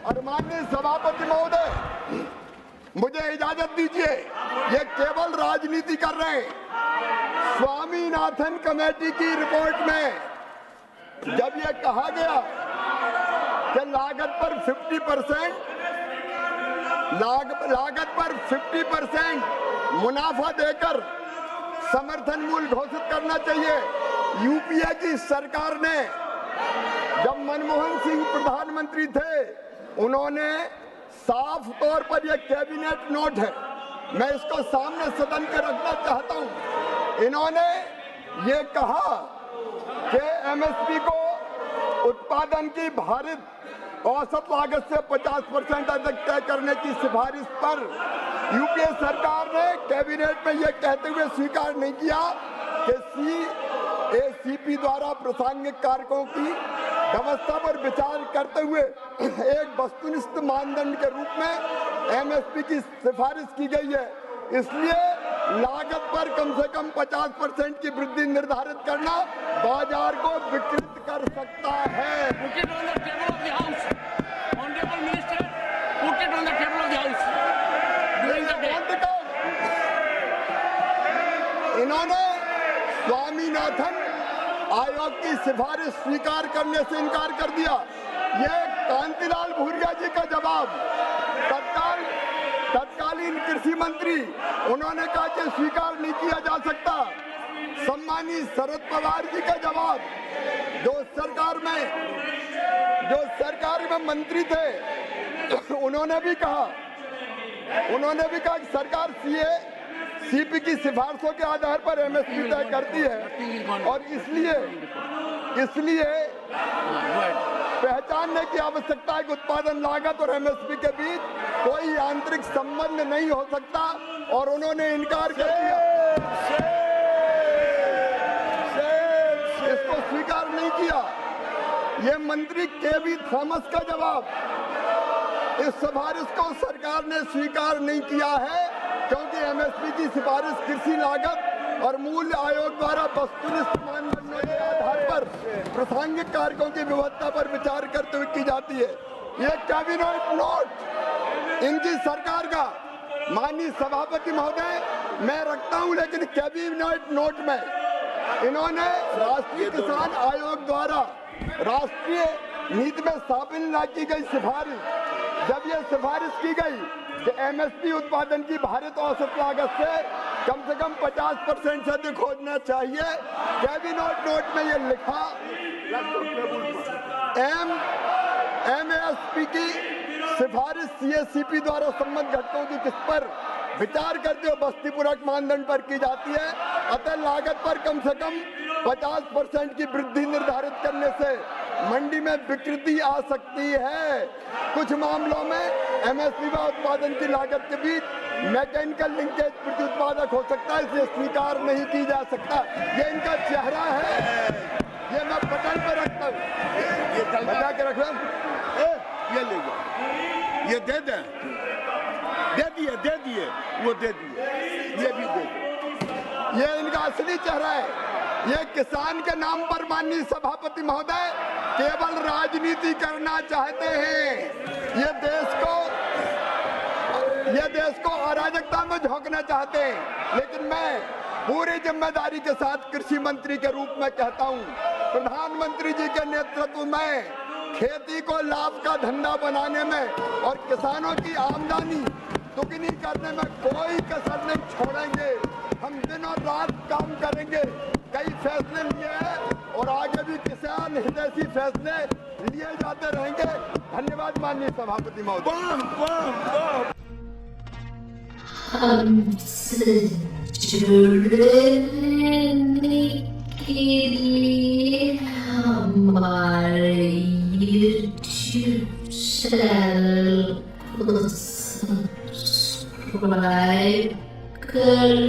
और माननीय सभापति महोदय, मुझे इजाजत दीजिए, ये केवल राजनीति कर रहे हैं। स्वामीनाथन कमेटी की रिपोर्ट में जब ये कहा गया कि लागत पर 50% मुनाफा देकर समर्थन मूल्य घोषित करना चाहिए, यूपीए की सरकार ने, जब मनमोहन सिंह प्रधानमंत्री थे, उन्होंने साफ तौर पर यह कैबिनेट नोट है, मैं इसको सामने सदन के रखना चाहता हूं। इन्होंने ये कहा कि एमएसपी को उत्पादन की भारित औसत लागत से 50% अधिक तय करने की सिफारिश पर यूपीए सरकार ने कैबिनेट में यह कहते हुए स्वीकार नहीं किया कि सीएसीपी द्वारा प्रासंगिक कारकों की व्यवस्था पर विचार करते हुए एक वस्तुनिष्ठ मानदंड के रूप में एमएसपी की सिफारिश की गई है। इसलिए लागत पर कम से कम 50% की वृद्धि निर्धारित करना बाजार को विकृत कर सकता है। इन्होंने स्वामीनाथन आयोग की सिफारिश स्वीकार करने से इनकार कर दिया। ये कांतिलाल भूरिया जी का जवाब, तत्कालीन कृषि मंत्री, उन्होंने कहा कि स्वीकार नहीं किया जा सकता। सम्मानीय शरद पवार जी का जवाब, जो सरकार में मंत्री थे, उन्होंने भी कहा कि सरकार सीपी की सिफारिशों के आधार पर एमएसपी तय करती है और इसलिए पहचानने की आवश्यकता है कि उत्पादन लागत और एमएसपी के बीच कोई आंतरिक संबंध नहीं हो सकता, और उन्होंने इनकार कर दिया, इसको स्वीकार नहीं किया। ये मंत्री केवी थॉमस का जवाब, इस सिफारिश को सरकार ने स्वीकार नहीं किया है क्योंकि एमएसपी की सिफारिश कृषि लागत और मूल्य आयोग द्वारा वस्तुनिष्ठ मानदंडों के आधार पर प्रासंगिक कारकों की व्यवस्था पर विचार करते हुए की जाती है। ये कैबिनेट नोट इनकी सरकार का, माननीय सभापति महोदय, मैं रखता हूं, लेकिन कैबिनेट नोट में इन्होंने राष्ट्रीय किसान आयोग द्वारा राष्ट्रीय नीति में शामिल न की गई सिफारिश, जब यह सिफारिश की गई कि एमएसपी उत्पादन की भारित औसत लागत से कम 50% से अधिक होना चाहिए, कैबिनेट नोट में यह लिखा एमएसपी की सिफारिश सीएसीपी द्वारा संबंध घटकों की किस पर विचार करते हुए बस्तीपूरक मानदंड पर की जाती है, अतः लागत पर कम से कम 50% की वृद्धि निर्धारित करने से मंडी में विकृति आ सकती है। कुछ मामलों में एमएसपी व उत्पादन की लागत के बीच मैकेनिकल लिंकेज प्रति उत्पादक हो सकता है, इसलिए स्वीकार नहीं की जा सकता। ये इनका चेहरा है, ये मैं पटल पे रखता हूँ, ये बचा के रख रहा हूँ। ये ले जाओ, ये दे दें, दे दिए, वो दे दिए, ये भी दे दिए। ये इनका असली चेहरा है। ये किसान के नाम पर माननीय सभापति महोदय केवल राजनीति करना चाहते हैं। ये देश को अराजकता में झोंकना चाहते हैं। लेकिन मैं पूरी जिम्मेदारी के साथ कृषि मंत्री के रूप में कहता हूं, प्रधानमंत्री जी के नेतृत्व में खेती को लाभ का धंधा बनाने में और किसानों की आमदनी दुगनी करने में कोई कसर नहीं छोड़ेंगे। हम दिन और रात काम करेंगे। कई फैसले लिए हैं और आगे भी किसान हितैषी फैसले लिए जाते रहेंगे। धन्यवाद माननीय सभापति महोदय। हमसे जुड़ने के लिए हमारे YouTube चैनल को सब्सक्राइब कर